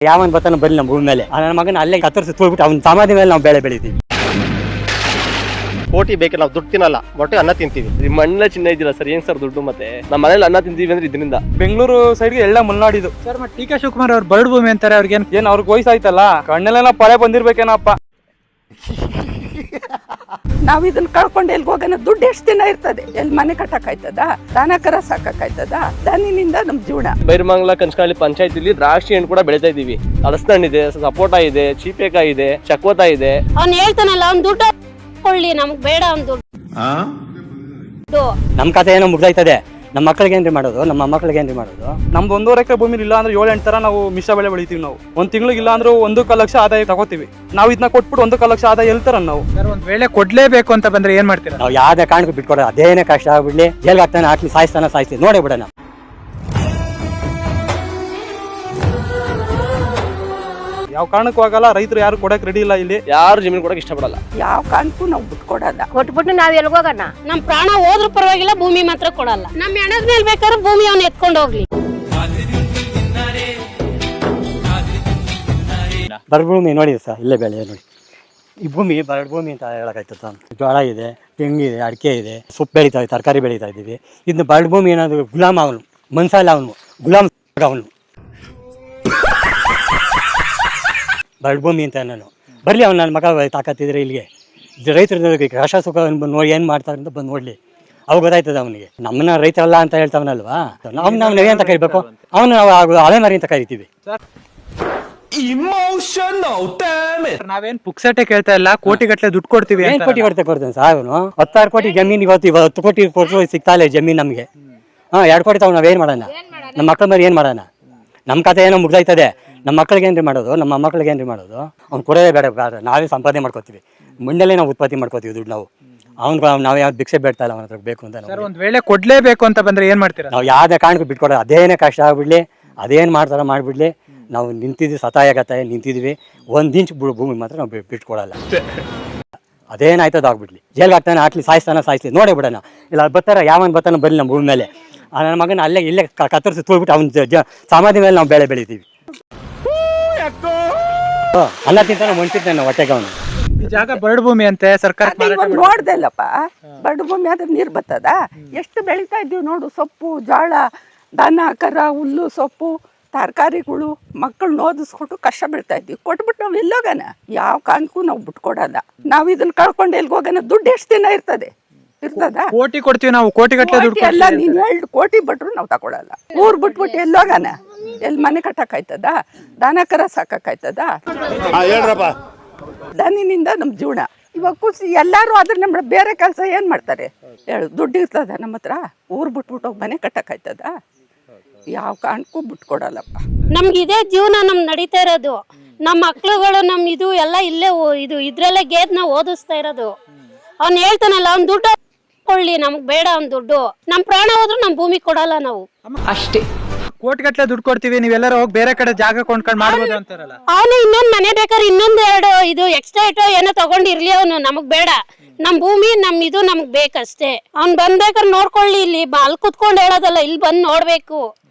ಯಾವನ್ ಬರ್ತಾನೆ ಬರಲಿ ನಮ್ಮ ಭೂಮಿ ಮೇಲೆ ನನ್ನ ಮಗನ ಅಲ್ಲೇ ಕತ್ತರಿಸಿ ತೋಳ್ಬಿಟ್ಟು ಅವ್ನ ಸಮಾಧಿ ಮೇಲೆ ನಾವು ಬೆಳೆ ಬೆಳಿತೀವಿ. ಕೋಟಿ ಬೇಕಿಲ್ಲ, ನಾವು ದುಡ್ಡು ತಿನ್ನಲ್ಲ, ಒಟ್ಟೆ ಅನ್ನ ತಿಂತೀವಿ. ಈ ಮಣ್ಣೆ ಚಿನ್ನ ಇದ್ದಿಲ್ಲ ಸರ್, ಏನ್ ಸರ್ ದುಡ್ಡು? ಮತ್ತೆ ನಮ್ಮ ಮನೇಲಿ ಅನ್ನ ತಿಂತೀವಿ ಅಂದ್ರೆ ಇದರಿಂದ. ಬೆಂಗಳೂರು ಸೈಡ್ಗೆ ಎಲ್ಲ ಮಲ್ನಾಡಿದು ಸರ್. ಮತ್ತೆ ಡಿ.ಕೆ. ಶಿವಕುಮಾರ್ ಅವ್ರು ಬರಡು ಭೂಮಿ ಅಂತಾರೆ, ಅವ್ರಿಗೆ ಏನ್ ಅವ್ರಿಗೆ ವಯಸ್ಸಾಯ್ತಲ್ಲ, ಕಣ್ಣಲ್ಲೆಲ್ಲ ಪಳೆ ಬಂದಿರ್ಬೇಕೇನಪ್ಪ. ನಾವ್ ಇದನ್ನ ಕಳ್ಕೊಂಡು ಎಲ್ಲಿ ಹೋಗೋಣ? ದುಡ್ಡು ಎಷ್ಟು ದಿನ ಇರ್ತದೆ? ಎಲ್ಲಿ ಮನೆ ಕಟ್ಟಕ್ಕಾಯ್ತದ? ದನ ಕರ ಸಾಕಾಯ್ತದ? ದನಿನಿಂದ ನಮ್ ಜೀವನ. ಬೈರಮಂಗಲ ಕಂಚನಹಳ್ಳಿ ಪಂಚಾಯತಿಲಿ ದ್ರಾಕ್ಷಿ ಹಣ್ಣು ಕೂಡ ಬೆಳೀತಾ ಇದೀವಿ. ಹಲಸಿನ ಇದೆ, ಸಪೋಟ ಇದೆ, ಚೀಪೆಕಾಯಿ ಇದೆ, ಚಕ್ಕೋತ ಇದೆ. ಅವ್ನು ಹೇಳ್ತಾನಲ್ಲ, ಅವ್ನ್ ದುಡ್ಡು ಕೊಳ್ಳಿ, ನಮಗ್ ಬೇಡ ಅವ್ನ್ ದುಡ್ಡು. ನಮ್ ಕತೆ ಏನೋ ಮುಗ್ದೈತದೆ, ನಮ್ಮ ಮಕ್ಕಳಿಗೆ ಏನ್ರಿ ಮಾಡೋದು, ನಮ್ಮ ಮಕ್ಕಳಿಗೆ ಏನ್ರಿ ಮಾಡೋದು? ನಮ್ದು 1.5 ಎಕರೆ ಭೂಮಿ ಇಲ್ಲ ಅಂದ್ರೆ 7-8 ತರ ನಾವು ಮಿಶ್ರ ಬೆಳೆ ಬೆಳಿತೀವಿ. ನಾವು ಒಂದ್ ತಿಂಗಳಿಗೆ ಇಲ್ಲ ಅಂದ್ರೆ 1 ಲಕ್ಷ ಆದಾಯ ತಗೋತೀವಿ. ನಾವು ಇದನ್ನ ಕೊಟ್ಬಿಟ್ಟು 1 ಲಕ್ಷ ಆದಾಯ ಹೇಳ್ತಾರ ನಾವು. ಸರ್, ಒಂದ್ ವೇಳೆ ಕೊಡ್ಲೇಬೇಕು ಅಂತ ಬಂದ್ರೆ ಏನ್ ಮಾಡ್ತೀರಾ? ನಾವು ಯಾವ್ದೇ ಕಾರಣಕ್ಕೂ ಬಿಟ್ಕೊಡೋದು, ಅದೇನೇ ಕಷ್ಟ ಆಗ್ಬಿಡ್ಲಿ, ಜೈಲ್ಗೆ ಹಾಕ್ತಾನೆ, ಹಾಕ್ಲಿ, ಸಾಯಿಸ್ತೀವಿ, ನೋಡೇ ಬಿಡೋಣ. ಯಾವ ಕಾರಣಕ್ಕೂ ಆಗಲ್ಲ. ರೈತರು ಯಾರು ಕೊಡಕ್ ರೆಡಿ ಇಲ್ಲ. ಇಲ್ಲಿ ಯಾರು ಜಮೀನು ಕೊಡಕ್ ಇಷ್ಟಪಡಲ್ಲ. ಯಾವ ಕಾರಣಕ್ಕೂ ನಾವು ಬಿಟ್ಕೊಡಲ್ಲ. ಕೊಟ್ಬಿಟ್ಟು ನಾವ್ ಎಲ್ಗೋಗೋಣ? ನಮ್ ಪ್ರಾಣ ಹೋದ್ರೂ ಪರವಾಗಿಲ್ಲ, ಭೂಮಿ ಮಾತ್ರ ಕೊಡಲ್ಲ. ನಮ್ ಹೆಣದ ಮೇಲೆ ಬೇಕಾದ್ರೆ ಭೂಮಿ ಅವ್ನ ಎತ್ಕೊಂಡು ಹೋಗ್ಲಿ. ಬರಭೂಮಿ ನೋಡಿ ಸರ್, ಇಲ್ಲೇ ಬೆಳೆ ನೋಡಿ. ಈ ಭೂಮಿ ಬರಡು ಭೂಮಿ ಅಂತ ಹೇಳಕ್ಕಾಯ್ತದ? ಜೋಳ ಇದೆ, ತೆಂಗಿದೆ, ಅಡಿಕೆ ಇದೆ, ಸೊಪ್ಪು ಬೆಳೀತಾ ಇದ್ದೀವಿ, ತರಕಾರಿ ಬೆಳೀತಾ ಇದ್ದೀವಿ. ಇದನ್ನ ಬರಡು ಭೂಮಿ ಏನಾದ್ರು ಗುಲಾಮ್ ಅವನು, ಮನ್ಸಲ್ಲ ಅವನು, ಗುಲಾಮ್ ಅವನು. ಬರಡು ಭೂಮಿ ಅಂತ ನಾನು ಬರಲಿ, ಅವ್ನು ನನ್ನ ಮಗ ತಾಕತ್ತಿದ್ರೆ ಇಲ್ಲಿಗೆ ರೈತರ ಕಷ್ಟ ಸುಖ ನೋಡಿ ಏನು ಮಾಡ್ತಾರೆ ಅಂತ ಬಂದು ನೋಡಲಿ, ಅವಾಗ ಗೊತ್ತಾಯ್ತದ ಅವನಿಗೆ. ನಮ್ಮನ್ನ ರೈತರಲ್ಲ ಅಂತ ಹೇಳ್ತಾವನಲ್ವಾ, ನಾವು ನಾವೇ ಅಂತ ಕರಿಬೇಕು, ಅವನು ಹಳೆ ಮರಿ ಅಂತ ಕರಿತೀವಿ. ನಾವೇನ್ ಪುಕ್ಸಟೆ ಕೇಳ್ತಾ ಇಲ್ಲ, ಕೋಟಿ ಗಟ್ಟಲೆ ದುಡ್ಡು ಕೊಡ್ತೀವಿ. ಏನ್ ಕೋಟಿ ಕೊಡ್ತೇನೆ ಸರ್? ಅವನು 16 ಕೋಟಿ ಜಮೀನು, ಇವತ್ತು 10 ಕೋಟಿ ಕೊಟ್ಟರು ಸಿಗ್ತಾ ಇಲ್ಲ ಜಮೀನು ನಮಗೆ. 2 ಕೋಟಿ ತಗೊಂಡು ನಾವೇನ್ ಮಾಡೋಣ? ನಮ್ಮ ಮಕ್ಕಳ ಮೇಲೆ ಏನ್ ಮಾಡೋಣ? ನಮ್ಮ ಕತೆ ಏನೋ ಮುಗ್ದೈತದೆ, ನಮ್ಮ ಮಕ್ಕಳಿಗೆ ಏನ್ರಿ ಮಾಡೋದು, ನಮ್ಮ ಮಕ್ಕಳಿಗೆ ಏನ್ರಿ ಮಾಡೋದು? ಅವ್ನು ಕೊಡೋದೇ ಬೇಡ, ನಾವೇ ಸಂಪಾದನೆ ಮಾಡ್ಕೋತೀವಿ, ಮುಂದೆಲ್ಲೇ ನಾವು ಉತ್ಪತ್ತಿ ಮಾಡ್ಕೋತೀವಿ ದುಡ್ಡು. ನಾವು ನಾವು ಯಾವ್ದು ಭಿಕ್ಷೆ ಬೇಡ್ತಾ ಇಲ್ಲ ಅವನ ಹತ್ರ ಬೇಕು ಅಂತ. ಸರ್, ಒಂದ್ ವೇಳೆ ಕೊಡ್ಲೇಬೇಕು ಅಂತ ಬಂದ್ರೆ ಏನ್ ಮಾಡ್ತೀರಾ? ನಾವು ಯಾವ್ದೇ ಕಾರಣಕ್ಕೂ ಬಿಟ್ಕೊಡೋದು, ಅದೇನೇ ಕಷ್ಟ ಆಗ್ಬಿಡ್ಲಿ, ಅದೇನು ಮಾಡ್ತಾರ ಮಾಡಿಬಿಡ್ಲಿ, ನಾವು ನಿಂತಿದ್ವಿ, ಸತಾಯಗತಾಯ ನಿಂತಿದ್ವಿ. 1 ಇಂಚ್ ಭೂಮಿ ಮಾತ್ರ ನಾವು ಬಿಟ್ಕೊಡಲ್ಲ. ಅದೇನಾಯ್ತದ ಆಗ್ಬಿಡ್ಲಿ, ಜೈಲ್ಗೆ ಹಾಕ್ತಾನೆ, ಹಾಕ್ಲಿ, ಸಾಯಿಸ್ತೀವಿ, ನೋಡೇ ಬಿಡೋಣ. ಇಲ್ಲ ಬರ್ತಾರ, ಯಾವನ್ ಬರ್ತಾನೆ ಬರಲಿ ನಮ್ಮ ಭೂಮಿ ಮೇಲೆ ನನ್ನ ಮಗನ ಅಲ್ಲೇ ಇಲ್ಲೇ ಕತ್ತರಿಸಿ ತೋಳ್ಬಿಟ್ಟು ಅವ್ನ ಸಮಾಧಿ ಮೇಲೆ ನಾವು ಬೆಳೆ ಬೆಳಿತೀವಿ. ಅನ್ನ ತಿಂತಾನೆ, ಮಣ್ತಿದ್ದಾನೆ ಹೊಟ್ಟೆಗೆ ಅವನು. ಈ ಜಾಗ ಬರಡು ಭೂಮಿ ಅಂತೆ, ಸರ್ಕಾರ ನೋಡ್ದಲ್ಲಪ್ಪ, ಬರಡು ಭೂಮಿ ಆದ್ರೆ ನೀರ್ ಬರ್ತದ? ಎಷ್ಟು ಬೆಳಿತಾ ಇದ್ದೀವಿ ನೋಡು, ಸೊಪ್ಪು, ಜೋಳ, ದನ ಕರ, ಹುಲ್ಲು, ಸೊಪ್ಪು, ತರಕಾರಿಗಳು, ಮಕ್ಕಳನ್ನ ಓದಿಸ್ಕೊಟ್ಟು ಕಷ್ಟ ಬೀಳ್ತಾ ಇದ್ವಿ. ಕೊಟ್ಬಿಟ್ಟು ನಾವು ಎಲ್ಲೋಗೋಣ? ಯಾವ ಕಾರಣಕ್ಕೂ ನಾವು ಬಿಟ್ಕೊಡಲ್ಲ. ನಾವು ಇದನ್ನ ಕಳ್ಕೊಂಡು ಎಲ್ಲಿ ಹೋಗೋಣ? ದುಡ್ಡು ಎಷ್ಟು ದಿನ ಇರ್ತದೆ? ಇರ್ತದ? ಕೋಟಿ ಕೊಡ್ತೀವಿ ನಾವು, ಕೋಟಿ ಗಟ್ಟಲೆ ದುಡ್ಡು ಎಲ್ಲ ನೀನ್ 2 ಕೋಟಿ ಬಿಟ್ರು ನಾವು ತಗೊಳಲ್ಲ. ಊರ್ ಬಿಟ್ಬಿಟ್ಟು ಎಲ್ಲೋಗಾನ? ಎಲ್ಲಿ ಮನೆ ಕಟ್ಟಕ್ಕಾಯ್ತದ? ದನ ಕರ ಸಾಕಾಯ್ತದ? ದನಿನಿಂದ ನಮ್ ಜೀವನ. ಇವಾಗ ಖುಷಿ ಎಲ್ಲಾರು ಅದ್ರ ನಮ್ಮ ಬೇರೆ ಕೆಲಸ ಏನ್ ಮಾಡ್ತಾರೆ ಹೇಳು? ದುಡ್ಡು ಇರ್ತದ ನಮ್ಮ ಹತ್ರ? ಊರ್ ಬಿಟ್ಬಿಟ್ಟು ಮನೆ ಕಟ್ಟಕ್ಕಾಯ್ತದ? ಯಾವ ಕಾರಣಕ್ಕೂ ಬಿಟ್ಕೊಡಲ್ಲಪ್ಪ. ನಮ್ಗೆ ಇದೇ ಜೀವನ ನಮ್ ನಡೀತಾ ಇರೋದು. ನಮ್ಮ ಮಕ್ಳುಗಳು ನಮ್ ಇದು ಎಲ್ಲ ಇಲ್ಲೇ ಇದ್ರಲ್ಲೇ ಗೇದ್ನ ಓದಿಸ್ತಾ ಇರೋದು. ಅವ್ನ್ ಹೇಳ್ತಾನಲ್ಲ, ಅವ್ನ್ ದುಡ್ಡು ಕೊಳ್ಳಿ, ನಮಗ್ ಬೇಡ ಅವ್ನ್ ದುಡ್ಡು. ನಮ್ ಪ್ರಾಣ ಹೋದ್ರು ನಮ್ ಭೂಮಿ ಕೊಡಲ್ಲ ನಾವು. ಅಷ್ಟೇ. ಕೋಟಿ ಗಟ್ಟಲೆ ದುಡ್ಡು ಕೊಡ್ತೀವಿ, ನೀವೆಲ್ಲರೂ ಹೋಗಿ ಬೇರೆ ಕಡೆ ಜಾಗ ಕೊಂಡ್ಕೊಂಡು ಮಾಡ್ಬೋದು ಅಂತಾರಲ್ಲ. ಅವನು ಇನ್ನೊಂದ್ ಮನೆ ಬೇಕಾದ್ರೆ ಇನ್ನೊಂದ್ 2 ಇದು ಎಕ್ಸ್ಟ್ರಾ ಏನೋ ತಗೊಂಡಿರ್ಲಿ, ಅವನು ನಮಗ್ ಬೇಡ. ನಮ್ ಭೂಮಿ ನಮ್ ಇದು ನಮಗ್ ಬೇಕಷ್ಟೇ. ಅವ್ನ್ ಬಂದ್ಬೇಕಾದ್ರೆ ನೋಡ್ಕೊಳ್ಳಿ, ಇಲ್ಲಿ ಅಲ್ಲಿ ಕುತ್ಕೊಂಡ್ ಹೇಳೋದಲ್ಲ, ಇಲ್ಲಿ ಬಂದ್ ನೋಡ್ಬೇಕು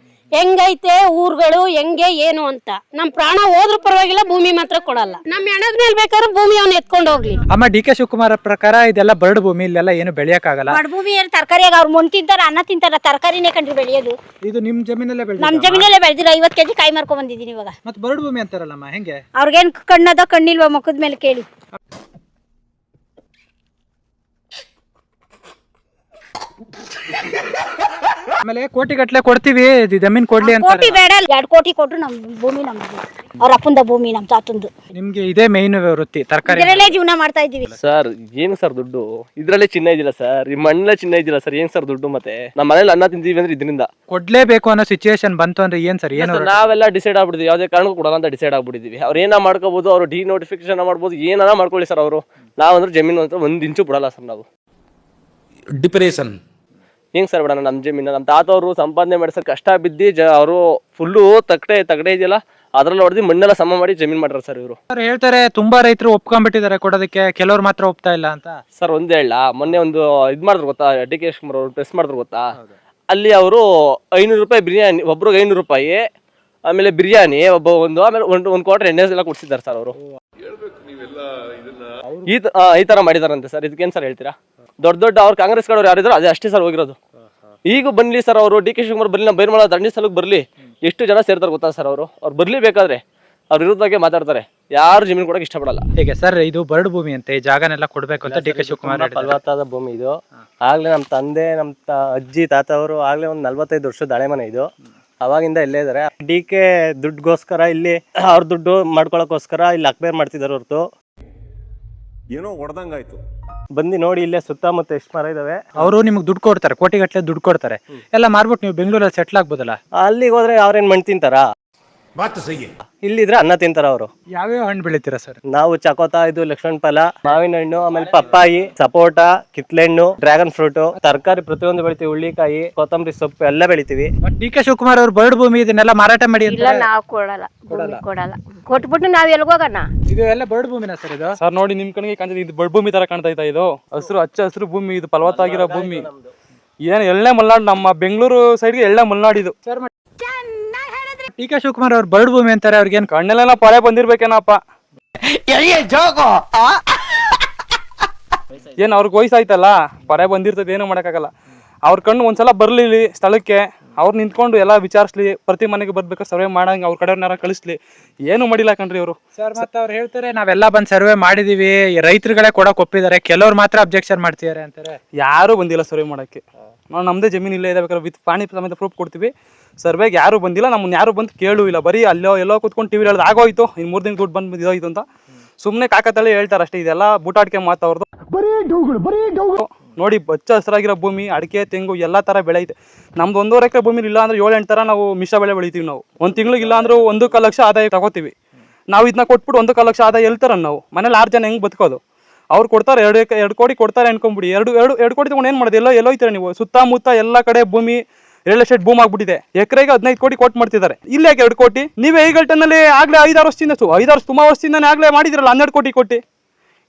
ಹೆಂಗೈತೆ ಊರುಗಳು, ಹೆಂಗೆ ಏನು ಅಂತ. ನಮ್ ಪ್ರಾಣ ಹೋದ್ರೂ ಪರವಾಗಿಲ್ಲ, ಭೂಮಿ ಮಾತ್ರ ಕೊಡಲ್ಲ. ನಮ್ ಹೆಣದ ಮೇಲೆ ಬೇಕಾದ್ರೆ ಭೂಮಿ ಅವ್ನ ಎತ್ಕೊಂಡು ಹೋಗ್ಲಿ. ಅಮ್ಮ, ಡಿ.ಕೆ. ಶಿವಕುಮಾರ್ ಪ್ರಕಾರ ಇದೆಲ್ಲ ಬರಡು ಭೂಮಿ, ಇಲ್ಲೆಲ್ಲ ಏನು ಬೆಳೆಯಕ್ಕಾಗಲ್ಲ. ಬರಡು ಭೂಮಿ ಏನು ತರಕಾರಿಯಾಗ ಅವ್ರು ಮಣ್ಣು ತಿಂತಾರ, ಅನ್ನ ತಿಂತಾರ, ತರಕಾರಿನೇ ಕಂಡ್ರಿ ಬೆಳೆಯೋದು. ಇದು ನಿಮ್ ಜಮೀನಲ್ಲೇ ಬೆಳೆದ? ನಮ್ ಜಮೀನಲ್ಲೇ ಬೆಳೆದಿಲ್ಲ. 50 ಕೆಜಿ ಕಾಯಿ ಮಾರ್ಕೊಂಡ್ ಬಂದಿದ್ದೀನಿ ಇವಾಗ. ಮತ್ತೆ ಬರಡು ಭೂಮಿ ಅಂತಾರಲ್ಲಮ್ಮ, ಹೆಂಗೆ? ಅವ್ರಿಗೇನ್ ಕಣ್ಣದ ಕಣ್ಣಿಲ್ವಾ ಮುಖದ ಮೇಲೆ ಕೇಳಿ. ಆಮೇಲೆ ಕೋಟಿ ಗಟ್ಟಲೆ ಕೊಡ್ತೀವಿ, ಜಮೀನ್ ಕೊಡ್ಲಿ ಅಂತ. ಕೋಟಿ ಬೇಡ, 2 ಕೋಟಿ ಕೊಟ್ರು ನಮ್ ಭೂಮಿ ನಮ್ದು. ಅವ್ರ ಅಪ್ಪಂದ ಭೂಮಿ, ನಮ್ ತಾತಂದು. ನಿಮ್ಗೆ ಇದೇ ಮೇನ್ ವೃತ್ತಿ, ತರಕಾರಿ, ಇದರಲ್ಲೇ ಜೀವನ ಮಾಡ್ತಾ ಇದೀವಿ. ಸರ್, ಏನ್ ಸರ್ ದುಡ್ಡು? ಇದ್ರಲ್ಲೇ ಚಿನ್ನ ಇದಿಲ್ಲ ಸರ್, ಈ ಮಣ್ಣಲ್ಲೇ ಚಿನ್ನ ಇದಿಲ್ಲ ಸರ್, ಏನ್ ಸರ್ ದುಡ್ಡು? ಮತ್ತೆ ನಮ್ಮ ಮನೇಲಿ ಅನ್ನ ತಿಂತೀವಿ ಅಂದ್ರೆ ಇದರಿಂದ. ಕೊಡ್ಲೇಬೇಕು ಅನ್ನೋ ಸಿಚುವೇಶನ್ ಬಂತು ಅಂದ್ರೆ ಏನ್ ಸರ್? ಏನು ನಾವೆಲ್ಲ ಡಿಸೈಡ್ ಆಗ್ಬಿಟ್ಟಿದ್ವಿ, ಯಾವ್ದೇ ಕಾರಣಕ್ಕೂ ಕೊಡಲ್ಲ ಅಂತ ಡಿಸೈಡ್ ಆಗ್ಬಿಟ್ಟಿದೀವಿ. ಅವ್ರು ಏನ ಮಾಡ್ಕೋಬಹುದು, ಅವ್ರು ಡಿನೋಟಿಫಿಕೇಶನ್ ಮಾಡ್ಬೋದು, ಏನಾರ ಮಾಡ್ಕೊಳ್ಳಿ ಸರ್. ಅವರು ನಾವಂದ್ರೆ ಜಮೀನು ಅಂತ 1 ಇಂಚು ಬಿಡಲ್ಲ ಸರ್ ನಾವು. ಡಿಪ್ರೆಷನ್ ಹೆಂಗ್ ಸರ್ ಬಿಡೋಣ? ನಮ್ಮ ಜಮೀನು ನಮ್ಮ ತಾತವರು ಸಂಪಾದನೆ ಮಾಡಿ ಸರ್, ಕಷ್ಟ ಬಿದ್ದಿ ಅವರು ಫುಲ್ಲು ತಗಡೆ ಇದೆಯಲ್ಲ, ಅದ್ರಲ್ಲಿ ಹೊಡೆದು ಮಣ್ಣೆಲ್ಲ ಸಮ ಮಾಡಿ ಜಮೀನ್ ಮಾಡ್ರ ಸರ್ ಇವರು. ಹೇಳ್ತಾರೆ ತುಂಬಾ ರೈತರು ಒಪ್ಕೊಂಡ್ಬಿಟ್ಟಿದ್ದಾರೆ ಕೊಡೋದಕ್ಕೆ, ಕೆಲವರು ಮಾತ್ರ ಒಪ್ತಾ ಇಲ್ಲ ಅಂತ. ಸರ್ ಒಂದೇ ಹೇಳ, ಮೊನ್ನೆ ಒಂದು ಇದ್ ಮಾಡಿದ್ರು ಗೊತ್ತಾ, ಡಿ.ಕೆ. ಶಿವಕುಮಾರ್ ಅವರು ಪ್ರೆಸ್ ಮಾಡಿದ್ರು ಗೊತ್ತಾ? ಅಲ್ಲಿ ಅವರು 500 ರೂಪಾಯಿ ಬಿರಿಯಾನಿ, ಒಬ್ರಿಗೆ 500 ರೂಪಾಯಿ, ಆಮೇಲೆ ಬಿರಿಯಾನಿ ಆಮೇಲೆ ಒಂದು ಕ್ವಾರ್ಟರ್ ಎಣ್ಣೆ ಎಲ್ಲ ಕೊಡ್ಸಿದ್ದಾರೆ ಸರ್ ಅವರು. ಈ ತರ ಮಾಡಿದಾರಂತೆ ಸರ್. ಇದಕ್ಕೇನು ಸರ್ ಹೇಳ್ತೀರಾ? ದೊಡ್ಡ ಅವ್ರು ಕಾಂಗ್ರೆಸ್ ಕಡೆ ಯಾರಿದ್ರು ಅದೇ ಅಷ್ಟೇ ಸರ್ ಹೋಗಿರೋದು. ಈಗ ಬನ್ನಿ ಸರ್ ಅವರು ಡಿ ಕೆ ಶಿವಕುಮಾರ್ ಬರಲಿ, ನಮ್ಮ ಬೈರ್ಮಳ ದಂಡಿ ಸ್ಥಳಕ್ಕೆ ಬರಲಿ, ಎಷ್ಟು ಜನ ಸೇರ್ತಾರೆ ಗೊತ್ತಾ ಸರ್ ಅವ್ರು ಬರ್ಲಿ, ಬೇಕಾದ್ರೆ ಅವ್ರ ವಿರುದ್ಧವಾಗಿ ಮಾತಾಡ್ತಾರೆ. ಯಾರು ಜಮೀನು ಕೊಡಕ್ಕೆ ಇಷ್ಟಪಡಲ್ಲ. ಹೇಗೆ ಸರ್, ಇದು ಬರಡು ಭೂಮಿ ಅಂತೆ, ಈ ಜಾಗನೆಲ್ಲ ಕೊಡ್ಬೇಕು ಅಂತ ಡಿ ಕೆ ಶಿವಕುಮಾರ್ ಫಲವತ್ತಾದ ಭೂಮಿ ಇದು. ಆಗ್ಲೇ ನಮ್ಮ ತಂದೆ, ನಮ್ಮ ಅಜ್ಜಿ ತಾತ ಅವರು ಆಗ್ಲೇ ಒಂದು 45 ವರ್ಷದ ಹಳೆ ಮನೆ ಇದು. ಅವಾಗಿಂದ ಇಲ್ಲೇ ಇದಾರೆ. ಡಿ ಕೆ ದುಡ್ಡುಗೋಸ್ಕರ ಇಲ್ಲಿ ಅವ್ರ ದುಡ್ಡು ಮಾಡ್ಕೊಳಕ್ಕೋಸ್ಕರ ಇಲ್ಲಿ ಅಕ್ಬೇರ್ ಮಾಡ್ತಿದಾರೆ ಹೊರತು ಏನೋ ಹೊಡೆದಂಗಾಯ್ತು. ಬಂದು ನೋಡಿ ಇಲ್ಲೇ ಸುತ್ತಮುತ್ತ ಎಷ್ಟು ಮರ ಇದಾವೆ. ಅವರು ನಿಮ್ಗೆ ದುಡ್ಡು ಕೊಡ್ತಾರೆ, ಕೋಟಿಗಟ್ಟಲೆ ದುಡ್ಡು ಕೊಡ್ತಾರೆ, ಎಲ್ಲ ಮಾರ್ಬಿಟ್ಟು ನೀವು ಬೆಂಗಳೂರಲ್ಲಿ ಸೆಟ್ಲ್ ಆಗ್ಬೋದಲ್ಲ. ಅಲ್ಲಿಗೆ ಹೋದ್ರೆ ಅವ್ರೇನ್ ಮಣ್ಣು ತಿಂತಾರ? ಇಲ್ಲಿದ್ರೆ ಅನ್ನ ತಿಂತಾರ ಅವರು. ಯಾವ್ಯಾವ ಹಣ್ಣು ಬೆಳಿತೀರಾ ಸರ್? ನಾವು ಚಕೋತ, ಇದು ಲಕ್ಷ್ಮಣ ಫಲ, ಮಾವಿನ ಹಣ್ಣು, ಆಮೇಲೆ ಪಪ್ಪಾಯಿ, ಸಪೋಟ, ಕಿತ್ಲೆಹಣ್ಣು, ಡ್ರ್ಯಾಗನ್ ಫ್ರೂಟ್, ತರಕಾರಿ ಪ್ರತಿಯೊಂದು ಬೆಳಿತೀವಿ. ಹುಳ್ಳಿಕಾಯಿ, ಕೊತ್ತಂಬರಿ ಸೊಪ್ಪು ಎಲ್ಲ ಬೆಳಿತೀವಿ. ಡಿ ಕೆ ಶಿವಕುಮಾರ್ ಅವ್ರು ಬರಡು ಭೂಮಿ ಇದನ್ನೆಲ್ಲ ಮಾರಾಟ ಮಾಡಿ ಅಂತ. ಇಲ್ಲ, ನಾವು ಕೊಡಲ್ಲ. ಕೊಟ್ಬಿಟ್ಟು ನಾವ್ ಎಲ್ಗೋಗೋಣ? ಇದು ಎಲ್ಲ ಬರಡು ಭೂಮಿನ ಸರ್ ಇದು? ಸರ್ ನೋಡಿ, ನಿಮ್ ಕಣ್ಣಿಗೆ ಕಾಣ್ತದೆ, ಇದು ಬರಡು ಭೂಮಿ ತರ ಕಾಣ್ತಾ ಇದೆ. ಇದು ಹಚ್ಚ ಹಸಿರು ಭೂಮಿ, ಇದು ಫಲವತ್ತಾಗಿರೋ ಭೂಮಿ. ಏನ್ ಎಳ್ಳೆ ಮಲ್ನಾಡು, ನಮ್ಮ ಬೆಂಗಳೂರು ಸೈಡ್ಗೆ ಎಳ್ಳೆ ಮಲ್ನಾಡು ಇದು. ಡಿ ಕೆ ಶಿವಕುಮಾರ್ ಅವ್ರು ಬರಡು ಭೂಮಿ ಅಂತಾರೆ, ಅವ್ರಿಗೇನ್ ಕಣ್ಣಲ್ಲೆಲ್ಲ ಪೊರೆ ಬಂದಿರ್ಬೇಕೇನಪ್ಪ? ಏನ್ ಅವ್ರಿಗೆ ವಯಸ್ಸಾಯ್ತಲ್ಲ, ಪೊರೆ ಬಂದಿರ್ತದೆ, ಏನೂ ಮಾಡೋಕ್ಕಾಗಲ್ಲ. ಅವ್ರ ಕಣ್ಣು ಒಂದ್ಸಲ ಬರ್ಲಿ ಇಲ್ಲಿ ಸ್ಥಳಕ್ಕೆ, ಅವ್ರು ನಿಂತ್ಕೊಂಡು ಎಲ್ಲ ವಿಚಾರಿಸ್ಲಿ, ಪ್ರತಿ ಮನೆಗೆ ಬರ್ಬೇಕಾದ್ರೆ ಸರ್ವೆ ಮಾಡಂಗೆ ಅವ್ರ ಕಡೆಯವ್ರನ್ನಾರ ಕಳಿಸ್ಲಿ. ಏನು ಮಾಡಿಲ್ಲ ಕಣ್ರಿ ಅವರು. ಸರ್, ಮತ್ತೆ ಅವ್ರು ಹೇಳ್ತಾರೆ ನಾವೆಲ್ಲ ಬಂದು ಸರ್ವೆ ಮಾಡಿದೀವಿ, ರೈತರುಗಳೇ ಕೊಡಕ್ ಒಪ್ಪಿದ್ದಾರೆ, ಕೆಲವ್ರು ಮಾತ್ರ ಅಬ್ಜೆಕ್ಷನ್ ಮಾಡ್ತಿದ್ದಾರೆ ಅಂತಾರೆ. ಯಾರು ಬಂದಿಲ್ಲ ಸರ್ವೆ ಮಾಡಕ್ಕೆ. ನಾವು ನಮ್ಮದೇ ಜಮೀನು ಇಲ್ಲೇ ಇದೆ, ಬೇಕಾದ್ರೆ ವಿತ್ ಪಾಣಿ ಸಮೇತ ಪ್ರೂಫ್ ಕೊಡ್ತೀವಿ. ಸರ್ವೆಗೆ ಯಾರು ಬಂದಿಲ್ಲ, ನಮ್ಮನ್ನ ಯಾರು ಬಂದು ಕೇಳು ಇಲ್ಲ. ಬರೀ ಅಲ್ಲೋ ಎಲ್ಲೋ ಕೂತ್ಕೊಂಡು ಟಿವಿ ಹೇಳೋದು ಆಗೋಯ್ತು, ಇನ್ನು 3 ದಿನ ದುಡ್ಡು ಬಂದು ಇದಾಯ್ತು ಅಂತ ಸುಮ್ಮನೆ ಕಾಕತಳಿ ಹೇಳ್ತಾರೆ ಅಷ್ಟೇ. ಇದೆಲ್ಲ ಬೂಟಾಟಿಕೆ ಮಾತು ಅವ್ರದ್ದು. ನೋಡಿ, ಹಚ್ಚ ಹಸಿರಾಗಿರೋ ಭೂಮಿ, ಅಡಿಕೆ, ತೆಂಗು ಎಲ್ಲ ಥರ ಬೆಳೆ ಐತೆ. ನಮ್ದು 1.5 ಎಕರೆ ಭೂಮಿ ಇಲ್ಲ ಅಂದ್ರೆ 7-8 ಥರ ನಾವು ಮಿಶ್ರ ಬೆಳೆ ಬೆಳಿತೀವಿ. ನಾವು ಒಂದು ತಿಂಗಳಿಗೆ ಇಲ್ಲ ಅಂದ್ರೆ 1 ಲಕ್ಷ ಆದಾಯ ತಗೋತೀವಿ. ನಾವು ಇದನ್ನ ಕೊಟ್ಬಿಟ್ಟು 1 ಲಕ್ಷ ಆದಾಯ ಹೇಳ್ತಾರ. ನಾವು ಮನೇಲಿ 6 ಜನ ಹೆಂಗೆ ಬದುಕೋದು? ಅವ್ರು ಕೊಡ್ತಾರೆ 2 ಕೋಟಿ ಕೊಡ್ತಾರೆ ಅನ್ಕೊಂಬಿಡಿ. 2 ಕೋಟಿ ತಗೊಂಡು ಏನು ಮಾಡೋದು? ಎಲ್ಲೋ ಐತಾರೆ ನೀವು. ಸುತ್ತಮುತ್ತ ಎಲ್ಲ ಕಡೆ ಭೂಮಿ ರಿಯಲ್ ಎಸ್ಟೇಟ್ ಭೂಮಿ ಆಗ್ಬಿಟ್ಟಿದೆ. ಎಕರೆಗೆ 15 ಕೋಟಿ ಕೊಟ್ಟು ಮಾಡ್ತಿದ್ದಾರೆ. ಇಲ್ಲೇ 2 ಕೋಟಿ ನೀವೇ ಈಗಲ್ಟನಲ್ಲಿ ಆಗ್ಲೇ 5-6 ವರ್ಷದಿಂದ 5 ವರ್ಷ ತುಂಬ ವರ್ಷದಿಂದಾನೆ ಆಗ್ಲೇ ಮಾಡಿದಿರಲ್ಲ 12 ಕೋಟಿ ಕೊಟ್ಟು.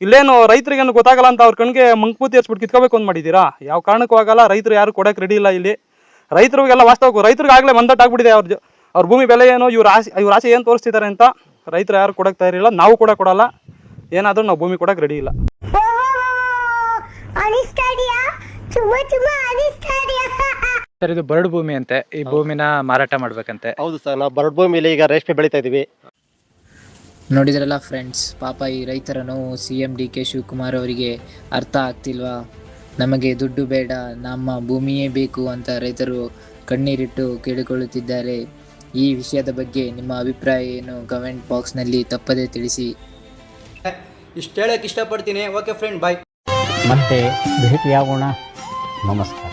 ಇಲ್ಲೇನು ರೈತರಿಗೇನು ಗೊತ್ತಾಗಲ್ಲ ಅಂತ ಅವ್ರ ಕಣ್ಣಿಗೆ ಮಂಕ್ಪೂತಿ ಹಚ್ಬಿಟ್ಟು ಕಿತ್ಕೋಬೇಕು ಅಂತ ಮಾಡಿದ್ದೀರಾ? ಯಾವ ಕಾರಣಕ್ಕೂ ಆಗಲ್ಲ. ರೈತರು ಯಾರು ಕೊಡಕ್ಕೆ ರೆಡಿ ಇಲ್ಲ ಇಲ್ಲಿ. ರೈತರಿಗೆಲ್ಲ ವಾಸ್ತವ ರೈತರಿಗೆ ಆಗ್ಲೇ ಮಂದಟ್ಟಾಗ್ಬಿಟ್ಟಿದೆ ಅವ್ರ ಭೂಮಿ ಬೆಲೆ ಏನು, ಇವ್ರ ಆಸೆ ಏನು ತೋರಿಸ್ತಿದ್ದಾರೆ ಅಂತ ರೈತರು ಯಾರು ಕೊಡಕ್ಕೆ ತಯಾರಿಲ್ಲ. ನಾವು ಕೂಡ ಕೊಡಲ್ಲ. ಏನಾದರೂ ನಾವು ಭೂಮಿ ಕೊಡಕ್ಕೆ ರೆಡಿ ಇಲ್ಲ. ಸರ್, ಇದು ಬರಡು ಭೂಮಿ ಅಂತೆ, ಈ ಭೂಮಿನ ಮಾರಾಟ ಮಾಡ್ಬೇಕಂತೆ. ಹೌದು ಸರ್, ನಾವು ಬರಡು ಭೂಮಿಲಿ ಈಗ ರೇಷ್ಮೆ ಬೆಳಿತಾ ಇದೀವಿ. ನೋಡಿದ್ರಲ್ಲ ಫ್ರೆಂಡ್ಸ್, ಪಾಪ ಈ ರೈತರ ನೋವು CM DK ಶಿವಕುಮಾರ್ ಅವರಿಗೆ ಅರ್ಥ ಆಗ್ತಿಲ್ವಾ? ನಮಗೆ ದುಡ್ಡು ಬೇಡ, ನಮ್ಮ ಭೂಮಿಯೇ ಬೇಕು ಅಂತ ರೈತರು ಕಣ್ಣೀರಿಟ್ಟು ಕೇಳಿಕೊಳ್ಳುತ್ತಿದ್ದಾರೆ. ಈ ವಿಷಯದ ಬಗ್ಗೆ ನಿಮ್ಮ ಅಭಿಪ್ರಾಯ ಏನು? ಕಮೆಂಟ್ ಬಾಕ್ಸ್ನಲ್ಲಿ ತಪ್ಪದೇ ತಿಳಿಸಿ. ಇಷ್ಟು ಹೇಳಕ್ಕೆ ಇಷ್ಟಪಡ್ತೀನಿ. ಓಕೆ ಫ್ರೆಂಡ್, ಬಾಯ್. ಮತ್ತೆ ಭೇಟಿಯಾಗೋಣ. ನಮಸ್ಕಾರ.